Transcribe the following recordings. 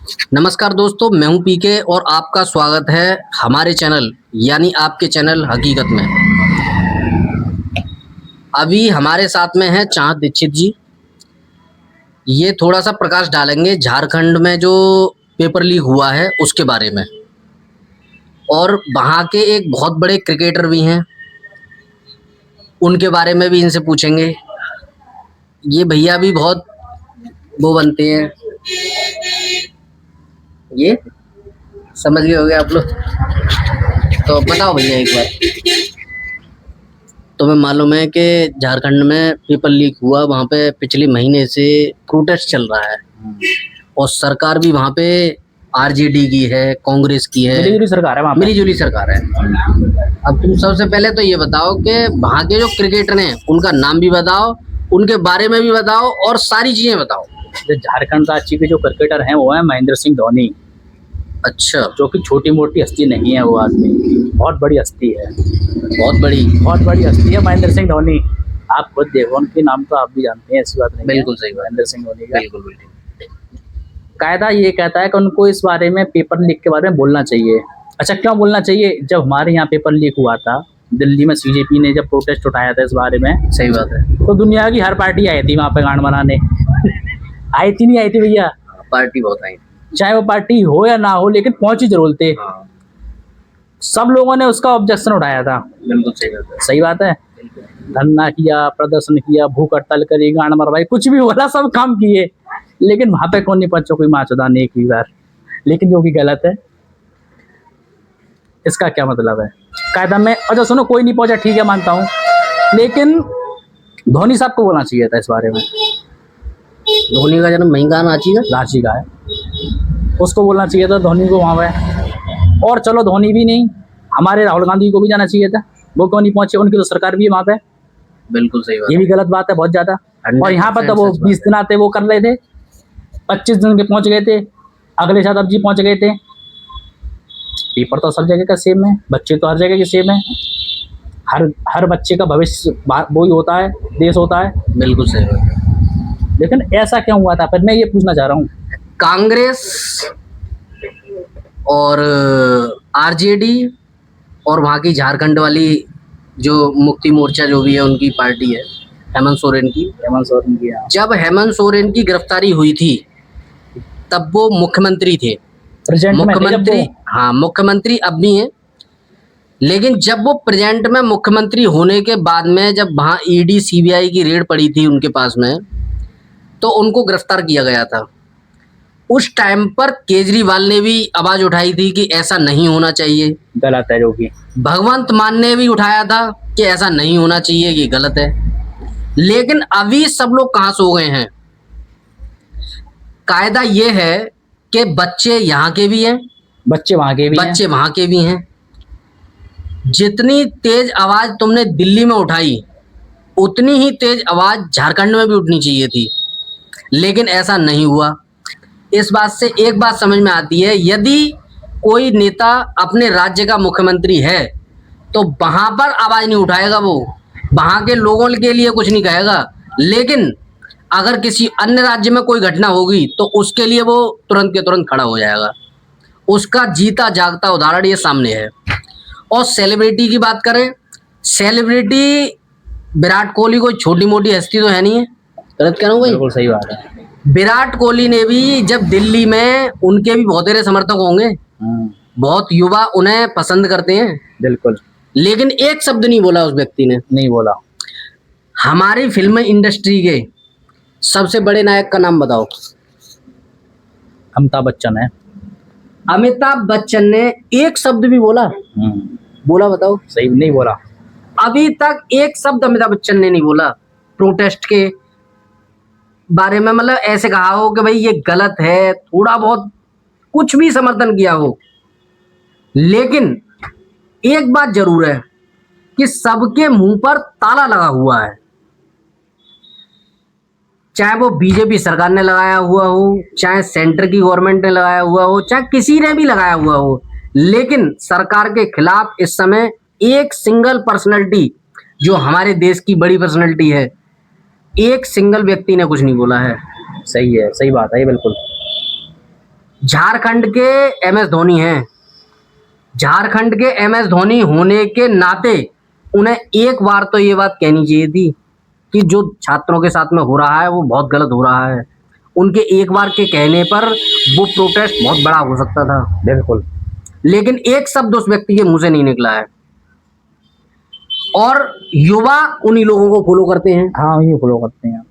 नमस्कार दोस्तों, मैं हूं पीके और आपका स्वागत है हमारे चैनल यानी आपके चैनल हकीकत में। अभी हमारे साथ में है चाँद दीक्षित जी। ये थोड़ा सा प्रकाश डालेंगे झारखंड में जो पेपर लीक हुआ है उसके बारे में, और वहाँ के एक बहुत बड़े क्रिकेटर भी हैं, उनके बारे में भी इनसे पूछेंगे। ये भैया भी बहुत वो बनते हैं, ये समझ गए होंगे आप लोग। तो बताओ भैया एक बार, तुम्हें मालूम है कि झारखंड में पेपर लीक हुआ, वहाँ पे पिछले महीने से प्रोटेस्ट चल रहा है और सरकार भी वहाँ पे आरजेडी की है, कांग्रेस की है, मिली जुली सरकार है वहाँ पे। मिली जुली सरकार है। अब तुम सबसे पहले तो ये बताओ कि वहाँ के जो क्रिकेटर हैं उनका नाम भी बताओ, उनके बारे में भी बताओ और सारी चीजें बताओ। जो झारखंड राज्य के जो क्रिकेटर हैं वो है महेंद्र सिंह धोनी। अच्छा, जो कि छोटी मोटी हस्ती नहीं है, वो आदमी बहुत बड़ी हस्ती है, बहुत बड़ी हस्ती है महेंद्र सिंह धोनी। आप खुद देखो, उनके नाम तो आप भी जानते हैं, ऐसी बात नहीं है। बिल्कुल सही बात, महेंद्र सिंह धोनी का बिल्कुल। कायदा ये कहता है कि उनको इस बारे में, पेपर लीक के बारे में बोलना चाहिए। अच्छा, क्यों बोलना चाहिए? जब हमारे यहाँ पेपर लीक हुआ था दिल्ली में, सीजेपी ने जब प्रोटेस्ट उठाया था इस बारे में, सही बात है, तो दुनिया की हर पार्टी आई थी वहाँ पे गांड बनाने। आई थी, नहीं आई थी भैया? पार्टी बहुत आई। चाहे वो पार्टी हो या ना हो, लेकिन पहुंची जरूर थे। सब लोगों ने उसका ऑब्जेक्शन उठाया था। बिल्कुल सही बात है, सही बात है। धरना किया, प्रदर्शन किया, भूख हड़ताल करी, गांड मरवाई, कुछ भी बोला, सब काम किए, लेकिन वहां पे कौन नहीं पहुंचा? कोई माचुदा नहीं एक भी बार। लेकिन जो कि गलत है, इसका क्या मतलब है? कायदा में अच्छा सुनो, कोई नहीं पहुंचा, ठीक है, मानता हूँ, लेकिन धोनी साहब को बोलना चाहिए था इस बारे में। धोनी का जन्म महंगा रांची का है, उसको बोलना चाहिए था धोनी को वहां पे। और चलो धोनी भी नहीं, हमारे राहुल गांधी को भी जाना चाहिए था, वो क्यों नहीं पहुंचे? उनकी तो सरकार भी है वहां पे। बिल्कुल सही बात, ये भी गलत बात है बहुत ज्यादा। और यहाँ पर तो वो 20 दिन आते वो कर रहे थे, 25 दिन के पहुंच गए थे, अगले साथ अब जी पहुंच गए थे। पेपर तो सब जगह का सेम है, बच्चे तो हर जगह के सेम है, हर बच्चे का भविष्य वो ही होता है, देश होता है। बिल्कुल सही बात है। लेकिन ऐसा क्यों हुआ था? फिर मैं ये पूछना चाह रहा हूँ। कांग्रेस और आरजेडी और वहाँ की झारखंड वाली जो मुक्ति मोर्चा जो भी है, उनकी पार्टी है हेमंत सोरेन की। जब हेमंत सोरेन की गिरफ्तारी हुई थी तब वो मुख्यमंत्री थे, मुख्यमंत्री, हाँ मुख्यमंत्री अब भी हैं। लेकिन जब वो प्रेजेंट में मुख्यमंत्री होने के बाद में, जब वहाँ ईडी सीबीआई की रेड पड़ी थी उनके पास में, तो उनको गिरफ्तार किया गया था। उस टाइम पर केजरीवाल ने भी आवाज उठाई थी कि ऐसा नहीं होना चाहिए, गलत है। जो कि भगवंत मान ने भी उठाया था कि ऐसा नहीं होना चाहिए, ये गलत है। लेकिन अभी सब लोग कहाँ सो गए हैं? कायदा ये है कि बच्चे यहाँ के भी हैं, बच्चे वहाँ के भी हैं। जितनी तेज आवाज तुमने दिल्ली में उठाई, उतनी ही तेज आवाज झारखंड में भी उठनी चाहिए थी, लेकिन ऐसा नहीं हुआ। इस बात से एक बात समझ में आती है, यदि कोई नेता अपने राज्य का मुख्यमंत्री है तो वहां पर आवाज नहीं उठाएगा, वो वहां के लोगों के लिए कुछ नहीं कहेगा। लेकिन अगर किसी अन्य राज्य में कोई घटना होगी तो उसके लिए वो तुरंत के तुरंत खड़ा हो जाएगा। उसका जीता जागता उदाहरण ये सामने है। और सेलिब्रिटी की बात करें, सेलिब्रिटी विराट कोहली कोई छोटी मोटी हस्ती तो है नहीं है, गलत कह रहा हूँ भाई? बिल्कुल सही बात है। विराट कोहली ने भी जब दिल्ली में, उनके भी बहुत सारे समर्थक होंगे, बहुत युवा उन्हें पसंद करते हैं, बिल्कुल, लेकिन एक शब्द नहीं बोला उस व्यक्ति ने, नहीं बोला। हमारी फिल्म इंडस्ट्री के सबसे बड़े नायक का नाम बताओ। अमिताभ बच्चन है। अमिताभ बच्चन ने एक शब्द भी बोला? बोला बताओ? सही नहीं बोला। अभी तक एक शब्द अमिताभ बच्चन ने नहीं बोला प्रोटेस्ट के बारे में। मतलब ऐसे कहा हो कि भाई ये गलत है, थोड़ा बहुत कुछ भी समर्थन किया हो। लेकिन एक बात जरूर है कि सबके मुंह पर ताला लगा हुआ है, चाहे वो बीजेपी सरकार ने लगाया हुआ हो, चाहे सेंटर की गवर्नमेंट ने लगाया हुआ हो, चाहे किसी ने भी लगाया हुआ हो। लेकिन सरकार के खिलाफ इस समय एक सिंगल पर्सनैलिटी, जो हमारे देश की बड़ी पर्सनैलिटी है, एक सिंगल व्यक्ति ने कुछ नहीं बोला है। सही है, सही बात है ये, बिल्कुल। झारखंड के एमएस धोनी हैं। झारखंड के एमएस धोनी होने के नाते उन्हें एक बार तो ये बात कहनी चाहिए थी कि जो छात्रों के साथ में हो रहा है वो बहुत गलत हो रहा है। उनके एक बार के कहने पर वो प्रोटेस्ट बहुत बड़ा हो सकता था, बिल्कुल। लेकिन एक शब्द उस व्यक्ति के मुंह से नहीं निकला है और युवा उन्हीं लोगों को फॉलो करते हैं। हाँ, ये फॉलो करते हैं,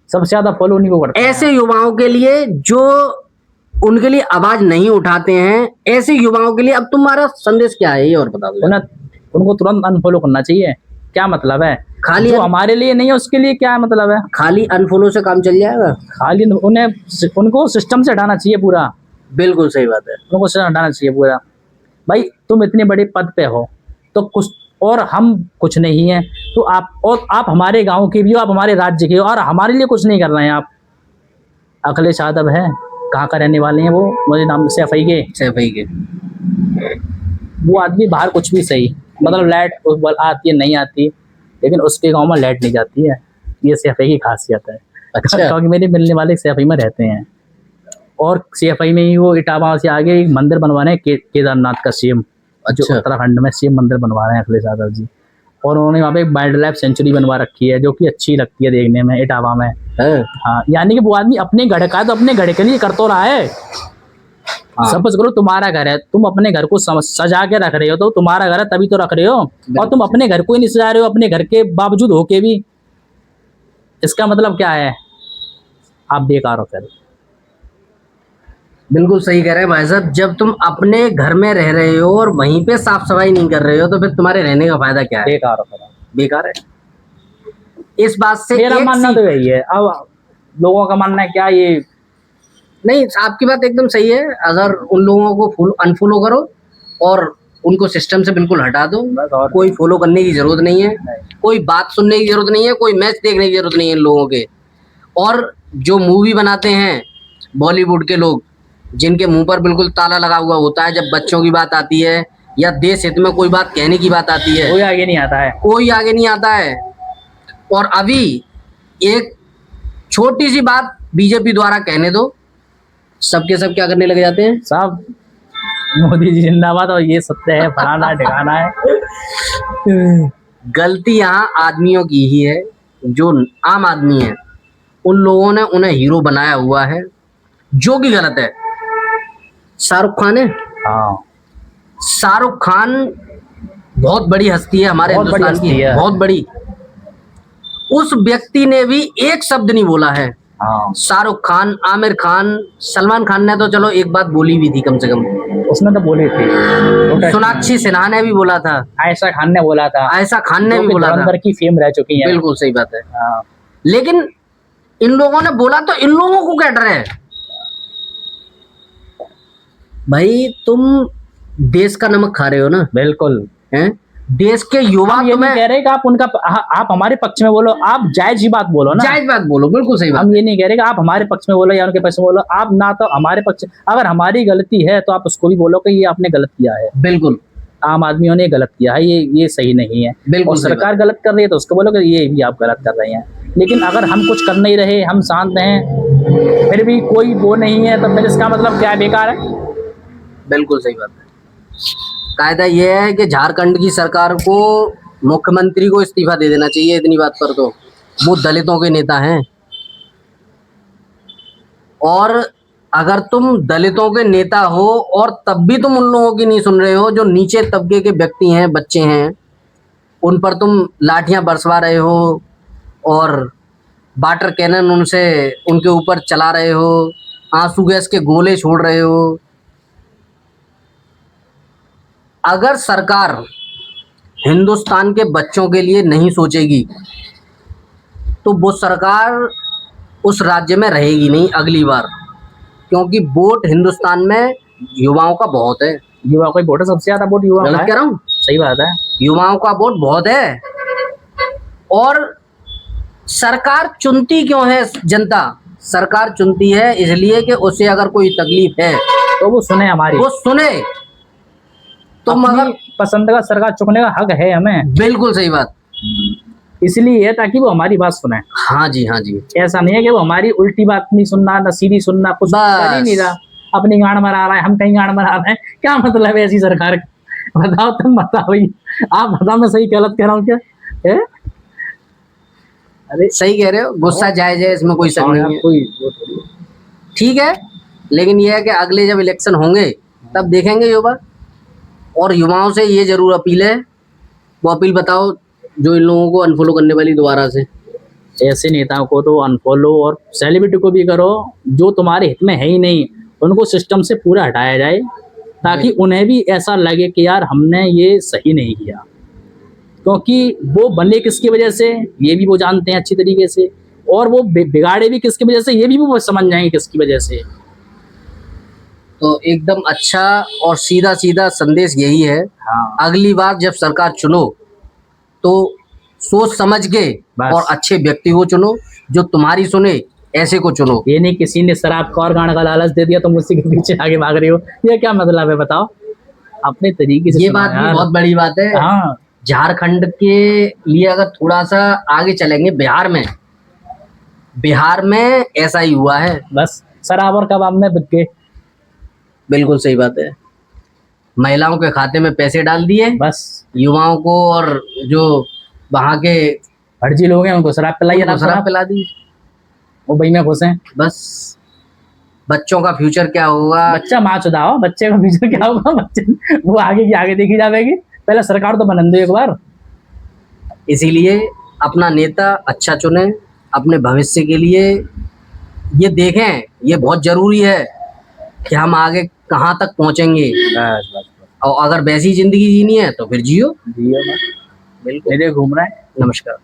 सबसे ज्यादा फॉलो उन्हीं को करते हैं। ऐसे युवाओं के लिए जो उनके लिए आवाज नहीं उठाते हैं, ऐसे युवाओं के लिए अब तुम्हारा संदेश क्या है ये और बता दो। उनको तुरंत अनफॉलो करना चाहिए। क्या मतलब है? खाली जो हमारे लिए नहीं है उसके लिए क्या मतलब है? खाली अनफॉलो से काम चल जाएगा? खाली उनको सिस्टम से हटाना चाहिए पूरा। बिल्कुल सही बात है, उनको सिस्टम हटाना चाहिए पूरा। भाई तुम इतने बड़े पद पे हो तो कुछ, और हम कुछ नहीं है तो आप हमारे गांव के भी हो, आप हमारे राज्य के हो और हमारे लिए कुछ नहीं कर रहे हैं आप। अखिलेश यादव है, कहाँ का रहने वाले हैं वो? मुझे नाम सैफई के। वो आदमी बाहर कुछ भी सही, मतलब लाइट आती है नहीं आती, लेकिन उसके गांव में लाइट नहीं जाती है। ये सैफई की खासियत है। अच्छा। क्योंकि मेरे मिलने वाले सैफई में रहते हैं और सैफई में ही वो इटावा से आगे एक मंदिर बनवा रहे हैं केदारनाथ का सेम। जो उत्तराखंड में सेम मंदिर बनवा रहे हैं अखिलेश यादव जी। और उन्होंने वहाँ पे एक वाइल्ड लाइफ सेंचुरी बनवा रखी है जो कि अच्छी लगती है देखने में, इटावा में। हाँ, यानी कि वो आदमी अपने घर का तो अपने घर के लिए कर तो रहा है। सपोज करो तुम्हारा घर है, तुम अपने घर को सजा के रख रहे हो तो तुम्हारा घर है तभी तो रख रहे हो, और तुम अपने घर को ही नहीं सजा रहे हो अपने घर के बावजूद होके भी। इसका मतलब क्या है? आप बेकार हो फिर। बिल्कुल सही कह रहे हैं भाई साहब। जब तुम अपने घर में रह रहे हो और वहीं पे साफ सफाई नहीं कर रहे हो तो फिर तुम्हारे रहने का फायदा क्या है? बेकार हो, बेकार है। इस बात से मेरा मानना तो यही है। अब लोगों का मानना है क्या? ये नहीं, आपकी बात एकदम सही है। अगर उन लोगों को अनफॉलो करो और उनको सिस्टम से बिल्कुल हटा दो, कोई फॉलो करने की जरूरत नहीं है, कोई बात सुनने की जरूरत नहीं है, कोई मैच देखने की जरूरत नहीं है इन लोगों के। और जो मूवी बनाते हैं बॉलीवुड के लोग, जिनके मुंह पर बिल्कुल ताला लगा हुआ होता है, जब बच्चों की बात आती है या देश हित में कोई बात कहने की बात आती है, कोई आगे नहीं आता है, कोई आगे नहीं आता है। और अभी एक छोटी सी बात बीजेपी द्वारा कहने दो, सबके सब क्या करने लग जाते हैं? साहब मोदी जी जिंदाबाद और ये सत्य है, फलाना ठिकाना है। गलती यहाँ आदमियों की ही है। जो आम आदमी है उन लोगों ने उन्हें हीरो बनाया हुआ है, जो कि गलत है। शाहरुख खान है, हाँ, शाहरुख खान बहुत बड़ी हस्ती है हमारे हिंदुस्तान की, बहुत बड़ी। उस व्यक्ति ने भी एक शब्द नहीं बोला है। हाँ। शाहरुख खान, आमिर खान, सलमान खान ने तो चलो एक बात बोली भी थी कम से कम, उसने तो बोली थी। सोनाक्षी सिन्हा ने भी बोला था, आयशा खान ने बोला था, आयशा खान ने भी बोला था। धुरंधर की फेम रह चुकी है। बिल्कुल सही बात है। हाँ। लेकिन इन लोगों ने बोला तो इन लोगों को क्या डर है? भाई तुम देश का नमक खा रहे हो ना। बिल्कुल हैं? देश के युवा ये नहीं कह रहे कि आप हमारे पक्ष में बोलो, आप जायज ही बात बोलो ना, जायज बात बोलो, बिल्कुल सही बात। हम ये नहीं कह रहे कि आप हमारे पक्ष में बोलो या उनके पक्ष में बोलो, आप ना तो हमारे पक्ष, अगर हमारी गलती है तो आप उसको भी बोलो कि ये आपने गलत किया है। बिल्कुल, आम आदमियों ने गलत किया है, ये सही नहीं है। और सरकार गलत कर रही है तो उसको बोलो कि ये भी आप गलत कर रहे हैं। लेकिन अगर हम कुछ कर नहीं रहे, हम शांत हैं, फिर भी कोई वो नहीं है, तो फिर इसका मतलब क्या है? बेकार है। बिल्कुल सही बात है। कायदा ये है कि झारखंड की सरकार को, मुख्यमंत्री को इस्तीफा दे देना चाहिए। इतनी बात पर तो वो दलितों के नेता हैं, और अगर तुम दलितों के नेता हो और तब भी तुम उन लोगों की नहीं सुन रहे हो, जो नीचे तबके के व्यक्ति हैं, बच्चे हैं, उन पर तुम लाठियां बरसवा रहे हो और वाटर कैनन उनके ऊपर चला रहे हो, आंसू गैस के गोले छोड़ रहे हो। अगर सरकार हिंदुस्तान के बच्चों के लिए नहीं सोचेगी तो वो सरकार उस राज्य में रहेगी नहीं अगली बार, क्योंकि वोट हिंदुस्तान में युवाओं का बहुत है। युवाओं का वोट है, सबसे ज्यादा वोट युवाओं का है। कह रहा हूँ, सही बात है, युवाओं का वोट बहुत है। और सरकार चुनती क्यों है जनता? सरकार चुनती है इसलिए कि उसे अगर कोई तकलीफ है तो वो सुने हमारी, वो सुने। तो मगर पसंद का सरकार चुनने का हक है हमें। बिल्कुल सही बात, इसलिए है ताकि वो हमारी बात सुने। हाँ जी, हाँ जी। ऐसा नहीं है कि वो हमारी उल्टी बात नहीं सुनना, ना सीधी सुनना, कुछ कर ही नहीं रहा। अपनी गांड मरा रहा है, हम कहीं गांड मरा रहे हैं, क्या मतलब है ऐसी सरकार का? बताओ, तुम बताओ भाई, आप बताओ, मैं सही गलत कह रहा हूँ क्या? है? अरे सही कह रहे हो, गुस्सा जायज है, इसमें कोई शक हाँ नहीं यार, है। कोई वो थोड़ी है। ठीक है, लेकिन यह है कि अगले जब इलेक्शन होंगे तब देखेंगे युवा। और युवाओं से ये जरूर अपील है, वो अपील बताओ जो इन लोगों को अनफॉलो करने वाली दोबारा से। ऐसे नेताओं को तो अनफॉलो, और सेलिब्रिटी को भी करो जो तुम्हारे हित में है ही नहीं, उनको सिस्टम से पूरा हटाया जाए, ताकि उन्हें भी ऐसा लगे कि यार हमने ये सही नहीं किया। क्योंकि वो बने किसकी वजह से ये भी वो जानते हैं अच्छी तरीके से, और वो बिगाड़े भी किसकी वजह से ये भी वो समझ जाएंगे किसकी वजह से। तो एकदम अच्छा और सीधा सीधा संदेश यही है, हाँ अगली बार जब सरकार चुनो तो सोच समझ के बस। और अच्छे व्यक्ति को चुनो, जो तुम्हारी सुने, ऐसे को चुनो। ये नहीं किसी ने शराब का और गाने का लालच दे दिया तुम उसी के पीछे आगे भाग रही हो, ये क्या मतलब है बताओ? अपने तरीके से ये सुनो बात भी यार। बहुत बड़ी बात है। हाँ झारखंड के लिए अगर थोड़ा सा आगे चलेंगे, बिहार में ऐसा ही हुआ है। बस शराब और कबाब में बिक गए। बिल्कुल सही बात है, महिलाओं के खाते में पैसे डाल दिए, बस युवाओं को और जो वहाँ के फर्जी लोग हैं उनको शराब पिलाई, उनको शराब पिला दी। वो बही में खुश हैं। बस बच्चों का फ्यूचर क्या होगा? बच्चा माँ चुदाओ, बच्चे का फ्यूचर क्या होगा? बच्चे वो आगे की आगे देखी जाएगी, पहले सरकार तो बनन दो एक बार। इसीलिए अपना नेता अच्छा चुने अपने भविष्य के लिए। ये देखें, ये बहुत जरूरी है कि हम आगे कहाँ तक पहुँचेंगे। बस बस और अगर वैसी जिंदगी जीनी है तो फिर जियो। जियो बस। बिल्कुल। मेरे घूम रहा है। नमस्कार।